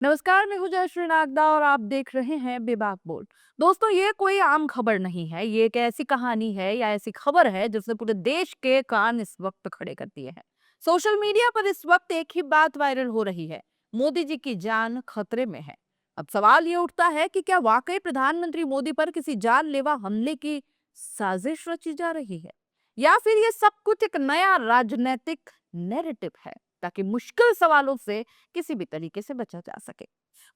नमस्कार, मैं हूं जयश्री नागदा और आप देख रहे हैं बेबाक बोल। दोस्तों, ये कोई आम खबर नहीं है। ये एक ऐसी कहानी है या ऐसी खबर है जिसने पूरे देश के कान इस वक्त खड़े कर दिए हैं। सोशल मीडिया पर इस वक्त एक ही बात वायरल हो रही है। मोदी जी की जान खतरे में है। अब सवाल ये उठता है कि क्या वाकई प्रधानमंत्री मोदी पर किसी जानलेवा हमले की साजिश रची जा रही है, या फिर ये सब कुछ एक नया राजनीतिक नैरेटिव है ताकि मुश्किल सवालों से किसी भी तरीके से बचा जा सके।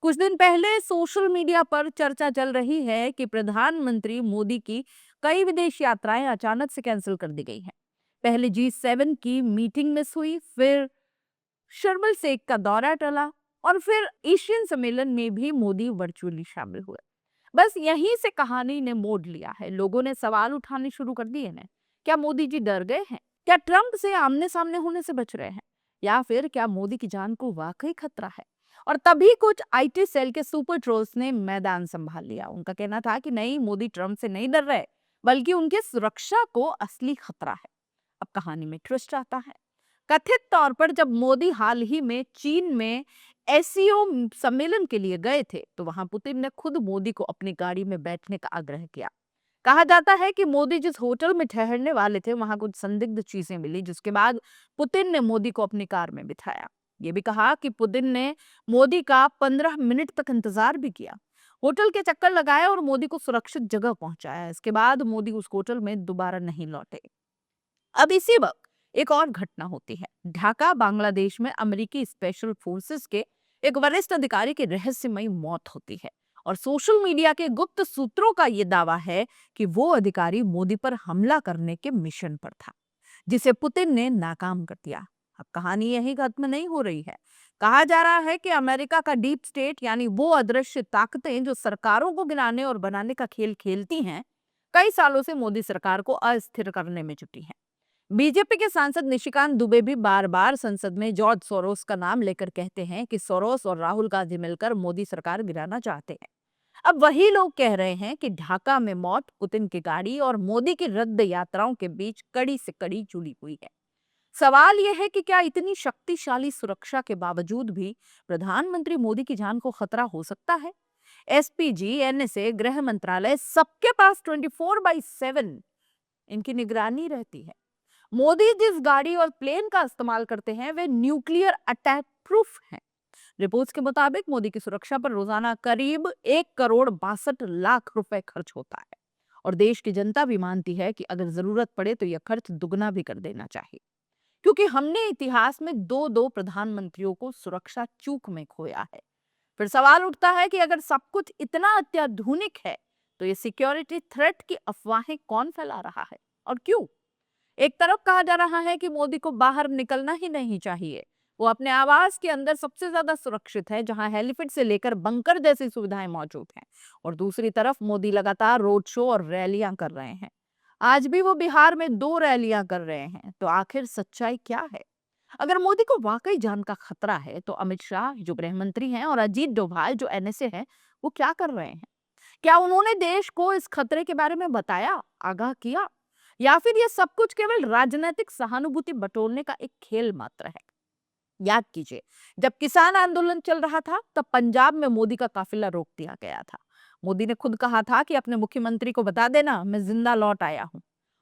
कुछ दिन पहले सोशल मीडिया पर चर्चा चल रही है कि प्रधानमंत्री मोदी की कई विदेश यात्राएं अचानक से कैंसिल कर दी गई हैं। पहले G7 की मीटिंग मिस हुई, फिर शर्म एल शेख का दौरा टला, और फिर एशियन सम्मेलन में भी मोदी वर्चुअली शामिल हुए। बस यहीं से कहानी ने मोड़ लिया है। लोगों ने सवाल उठाने शुरू कर दिए हैं। क्या मोदी जी डर गए हैं? क्या ट्रंप से आमने सामने होने से बच रहे हैं? या फिर क्या मोदी की जान को वाकई खतरा है? और तभी कुछ आईटी सेल के सुपर ट्रोल्स ने मैदान संभाल लिया। उनका कहना था कि नहीं, मोदी ट्रंप से नहीं डर रहे, बल्कि उनके सुरक्षा को असली खतरा है। अब कहानी में ट्विस्ट आता है। कथित तौर पर जब मोदी हाल ही में चीन में एससीओ सम्मेलन के लिए गए थे, तो वहां पुतिन ने खुद मोदी को अपनी गाड़ी में बैठने का आग्रह किया। कहा जाता है कि मोदी जिस होटल में ठहरने वाले थे, वहां कुछ संदिग्ध चीजें मिली, जिसके बाद पुतिन ने मोदी को अपनी कार में बिठाया। ये भी कहा कि पुतिन ने मोदी का 15 मिनट तक इंतजार भी किया, होटल के चक्कर लगाए और मोदी को सुरक्षित जगह पहुंचाया। इसके बाद मोदी उस होटल में दोबारा नहीं लौटे। अब इसी वक्त एक और घटना होती है। ढाका, बांग्लादेश में अमेरिकी स्पेशल फोर्सेस के एक वरिष्ठ अधिकारी की रहस्यमयी मौत होती है, और सोशल मीडिया के गुप्त सूत्रों का यह दावा है कि वो अधिकारी मोदी पर हमला करने के मिशन पर था, जिसे पुतिन ने नाकाम कर दिया। अब कहानी यही खत्म नहीं हो रही है। कहा जा रहा है कि अमेरिका का डीप स्टेट, यानी वो अदृश्य ताकतें जो सरकारों को गिराने और बनाने का खेल खेलती हैं, कई सालों से मोदी सरकार को अस्थिर करने में जुटी हैं। बीजेपी के सांसद निशिकांत दुबे भी बार बार संसद में जॉर्ज सोरोस का नाम लेकर कहते हैं कि सोरोस और राहुल गांधी मिलकर मोदी सरकार गिराना चाहते हैं। अब वही लोग कह रहे हैं कि ढाका में मौत, पुतिन की गाड़ी और मोदी की रद्द यात्राओं के बीच कड़ी से कड़ी जुड़ी हुई है। सवाल यह है कि क्या इतनी शक्तिशाली सुरक्षा के बावजूद भी प्रधानमंत्री मोदी की जान को खतरा हो सकता है? एसपीजी, एनएसए, गृह मंत्रालय, सबके पास 24/7 इनकी निगरानी रहती है। मोदी जिस गाड़ी और प्लेन का इस्तेमाल करते हैं, वे न्यूक्लियर अटैक प्रूफ हैं। रिपोर्ट्स के मुताबिक मोदी की सुरक्षा पर रोजाना करीब 1 करोड़ 62 लाख रुपए खर्च होता है, और देश की जनता भी मानती है कि अगर जरूरत पड़े तो यह खर्च दुगना भी कर देना चाहिए, क्योंकि हमने इतिहास में दो दो प्रधानमंत्रियों को सुरक्षा चूक में खोया है। फिर सवाल उठता है कि अगर सब कुछ इतना अत्याधुनिक है, तो ये सिक्योरिटी थ्रेट की अफवाहें कौन फैला रहा है और क्यों? एक तरफ कहा जा रहा है कि मोदी को बाहर निकलना ही नहीं चाहिए, वो अपने आवास के अंदर सबसे ज्यादा सुरक्षित है, जहां हेलीपैड से लेकर बंकर जैसी सुविधाएं मौजूद हैं। और दूसरी तरफ मोदी लगातार रोड शो और रैलियां कर रहे हैं। आज भी वो बिहार में 2 रैलियां कर रहे हैं। तो आखिर सच्चाई क्या है? अगर मोदी को वाकई जान का खतरा है, तो अमित शाह जो गृह मंत्री हैं और अजीत डोभाल जो एनएसए हैं, वो क्या कर रहे हैं? क्या उन्होंने देश को इस खतरे के बारे में बताया, आगाह किया, या फिर ये सब कुछ केवल राजनीतिक सहानुभूति बटोरने का एक खेल मात्र है? याद कीजिए, जब किसान आंदोलन चल रहा था, तब पंजाब में मोदी का काफिला रोक दिया गया था। मोदी ने खुद कहा था कि अपने मुख्यमंत्री को बता देना, मैं जिंदा लौट आया हूं।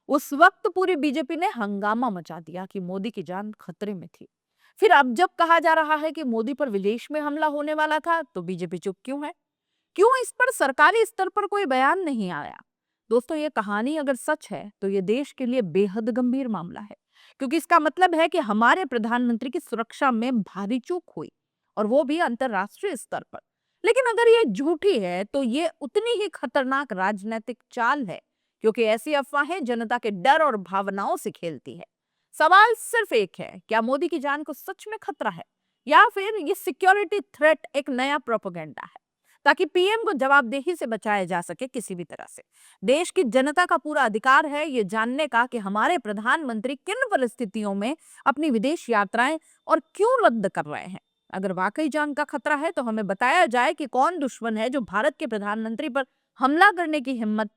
उस वक्त पूरी बीजेपी ने हंगामा मचा दिया कि मोदी की जान खतरे में थी। फिर अब जब कहा जा रहा है कि मोदी पर विदेश में हमला होने वाला था, तो बीजेपी चुप क्यों है? क्यों इस पर सरकारी स्तर पर कोई बयान नहीं आया? दोस्तों, ये कहानी अगर सच है, तो ये देश के लिए बेहद गंभीर मामला है, क्योंकि इसका मतलब है कि हमारे प्रधानमंत्री की सुरक्षा में भारी चूक हुई, और वो भी अंतरराष्ट्रीय स्तर पर। लेकिन अगर ये झूठी है, तो ये उतनी ही खतरनाक राजनीतिक चाल है, क्योंकि ऐसी अफवाहें जनता के डर और भावनाओं से खेलती है। सवाल सिर्फ एक है, क्या मोदी की जान को सच में खतरा है, या फिर ये सिक्योरिटी थ्रेट एक नया प्रोपेगेंडा है, ताकि पीएम को जवाबदेही से बचाया जा सके किसी भी तरह से? देश की जनता का पूरा अधिकार है ये जानने का कि हमारे प्रधानमंत्री किन परिस्थितियों में अपनी विदेश यात्राएं और क्यों रद्द कर रहे हैं। अगर वाकई जान का खतरा है, तो हमें बताया जाए कि कौन दुश्मन है जो भारत के प्रधानमंत्री पर हमला करने की हिम्मत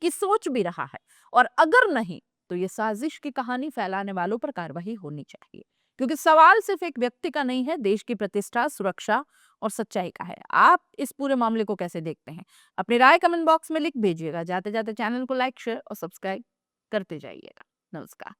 की सोच भी रहा है। और अगर नहीं, तो ये साजिश की कहानी फैलाने वालों पर कार्रवाई होनी चाहिए, क्योंकि सवाल सिर्फ एक व्यक्ति का नहीं है, देश की प्रतिष्ठा, सुरक्षा और सच्चाई का है। आप इस पूरे मामले को कैसे देखते हैं? अपनी राय कमेंट बॉक्स में लिख भेजिएगा। जाते-जाते चैनल को लाइक, शेयर और सब्सक्राइब करते जाइएगा। नमस्कार।